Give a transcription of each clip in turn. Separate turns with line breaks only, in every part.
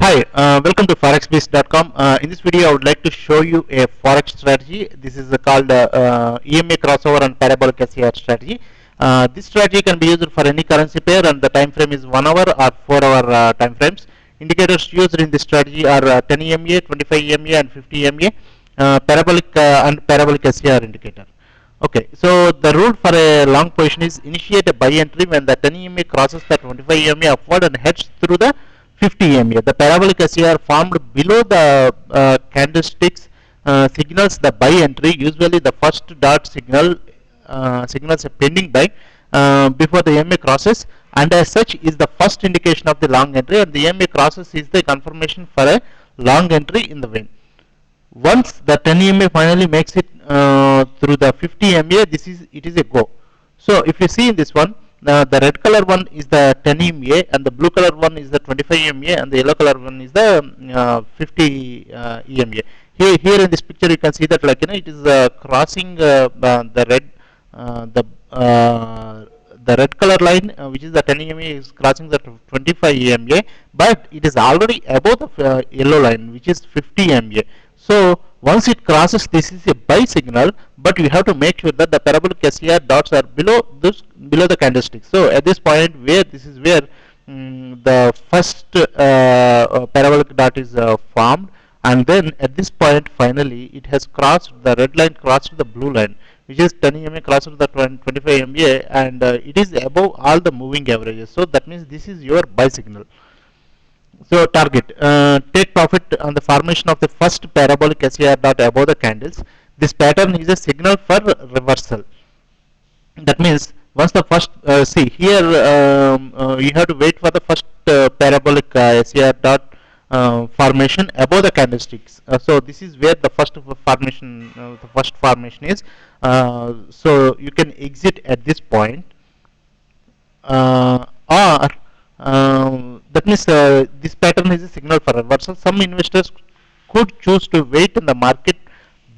Hi, welcome to forexbase.com. In this video, I would like to show you a forex strategy. This is called EMA crossover and parabolic SCR strategy. This strategy can be used for any currency pair, and the time frame is 1 hour or 4 hour time frames. Indicators used in this strategy are 10 EMA, 25 EMA, and 50 EMA, parabolic and parabolic SCR indicator. Okay, so the rule for a long position is initiate a buy entry when the 10 EMA crosses the 25 EMA upward and heads through the 50 EMA. The parabolic SCR formed below the candlesticks signals the buy entry. Usually, the first dot signals a pending buy before the EMA crosses, and as such is the first indication of the long entry. And the EMA crosses is the confirmation for a long entry in the vein. Once the 10 EMA finally makes it through the 50 EMA, it is a go. So if you see in this one, the red color one is the 10 EMA, and the blue color one is the 25 EMA, and the yellow color one is the 50 EMA. Here in this picture, you can see that it is crossing the red color line, which is the 10 EMA, is crossing the 25 EMA, but it is already above the yellow line, which is 50 EMA. So once it crosses, this is a buy signal, but you have to make sure that the parabolic SCR dots are below the candlestick. So at this point, where the first parabolic dot is formed, and then at this point finally it has crossed the red line, crossed the blue line, which is 10 EMA crosses the 25 EMA, and it is above all the moving averages. So that means this is your buy signal. So target, take profit on the formation of the first parabolic SCR dot above the candles. This pattern is a signal for reversal. That means once the first, see here, you have to wait for the first parabolic SCR dot formation above the candlesticks. So this is where the first formation is. So you can exit at this point, or that means this pattern is a signal for reversal. Some investors could choose to wait in the market,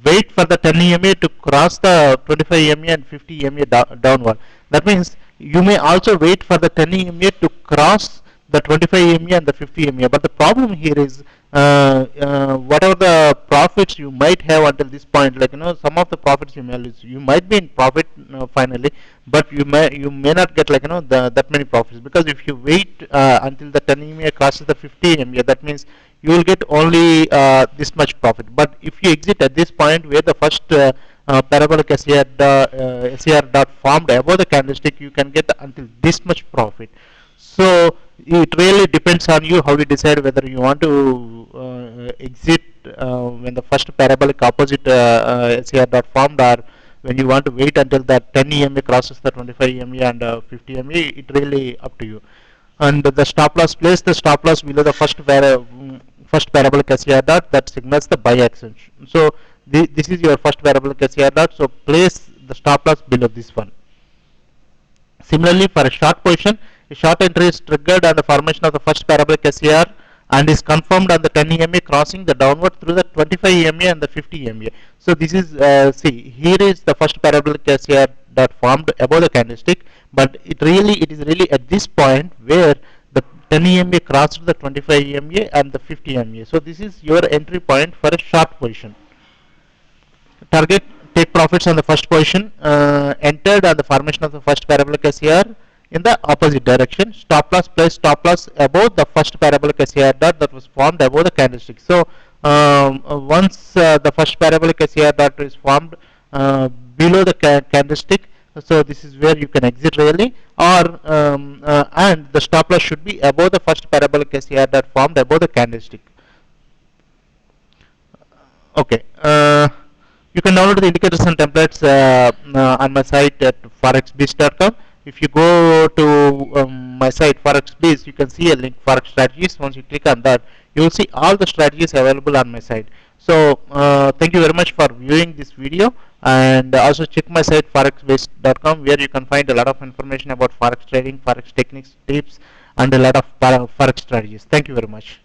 wait for the 10 EMA to cross the 25 EMA and 50 EMA downward. That means you may also wait for the 10 EMA to cross the 25 EMA and the 50 EMA. But the problem here is whatever the profits you might have until this point, some of the profits you may lose. You might be in profit finally, but you may not get that many profits, because if you wait until the 10 EMA crosses the 50 EMA, that means you will get only this much profit. But if you exit at this point where the first parabolic SCR dot formed above the candlestick, you can get until this much profit. So it really depends on you how you decide whether you want to exit when the first parabolic opposite SCR dot formed, or when you want to wait until that 10 EMA crosses the 25 EMA and 50 EMA. It really up to you. And the stop loss, place the stop loss below the first parabolic SCR dot that signals the buy action. So this is your first parabolic SCR dot. So place the stop loss below this one. Similarly, for a short position, a short entry is triggered on the formation of the first parabolic SCR and is confirmed on the 10 EMA crossing the downward through the 25 EMA and the 50 EMA. So this is, see, here is the first parabolic SCR dot formed above the candlestick, but it is really at this point where the 10 EMA crossed the 25 EMA and the 50 EMA. So this is your entry point for a short position. Target, take profits on the first position entered on the formation of the first parabolic SCR in the opposite direction. Stop loss, place stop loss above the first parabolic SCR dot that was formed above the candlestick. So once the first parabolic SCR dot is formed below the candlestick, so this is where you can exit really, or and the stop loss should be above the first parabolic SCR dot formed above the candlestick. Okay. You can download the indicators and templates on my site at forexbase.com. If you go to my site ForexBase, you can see a link, Forex Strategies. Once you click on that, you will see all the strategies available on my site. So thank you very much for viewing this video, and also check my site forexbase.com, where you can find a lot of information about Forex trading, Forex techniques, tips, and a lot of Forex strategies. Thank you very much.